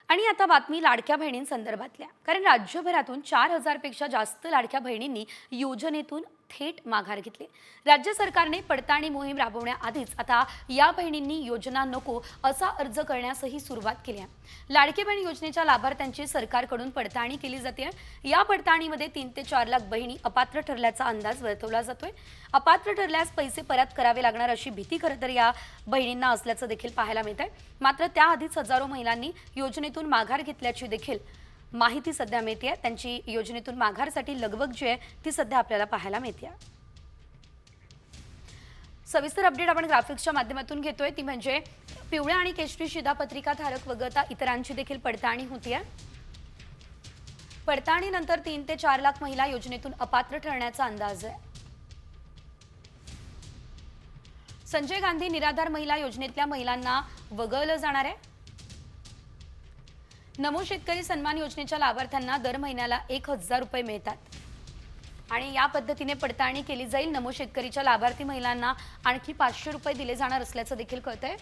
आणि आता बातमी लाडक्या बहिणींसंदर्भातल्या, कारण राज्यभरातून 4,000 पेक्षा जास्त लाडक्या बहिणींनी योजनेतून थेट माघार घेतली। राज्य सरकारने पडताळणी मोहीम राबवण्याआधीच आता या बहिणींनी योजना नको असा अर्ज करण्यासही सुरुवात केली आहे। लाडकी बहीण योजनेच्या लाभार्थ्यांची सरकारकडून पडताळणी केली जाते। या पडताळणीमध्ये 3 ते 4 लाख बहिणी अपात्र ठरल्याचा अंदाज वर्तवला जातोय। अपात्र ठरल्यास पैसे परत करावे लागणार अशी भीती खरं तर या बहिणींना असल्याचं देखील पाहायला मिळतंय। मात्र त्याआधीच हजारो महिलांनी योजनेतून माघार घेतल्याची देखील माहिती सध्या मिळते। त्यांची योजनेतून माघारसाठी लगबग जी आहे ती सध्या आपल्याला पाहायला मिळते। सविस्तर अपडेट आपण ग्राफिक्सच्या माध्यमातून घेतोय, ती म्हणजे पिवळ्या आणि केशरी शिधापत्रिका धारक वगळता इतरांची देखील पडताळणी होतीये। पडताळणीनंतर 3 ते 4 लाख महिला योजनेतून अपात्र ठरण्याचा अंदाज आहे। संजय गांधी निराधार महिला योजनेतल्या महिलांना वगळलं जाणार आहे। नमो शेतकरी सन्मान योजनेच्या लाभार्थ्यांना दर महिन्याला 1,000 रुपये मिळतात आणि या पद्धतीने पडताळणी केली जाईल। नमो शेतकरीच्या लाभार्थी महिलांना आणखी 500 रुपये दिले जाणार असल्याचं देखील कळतंय।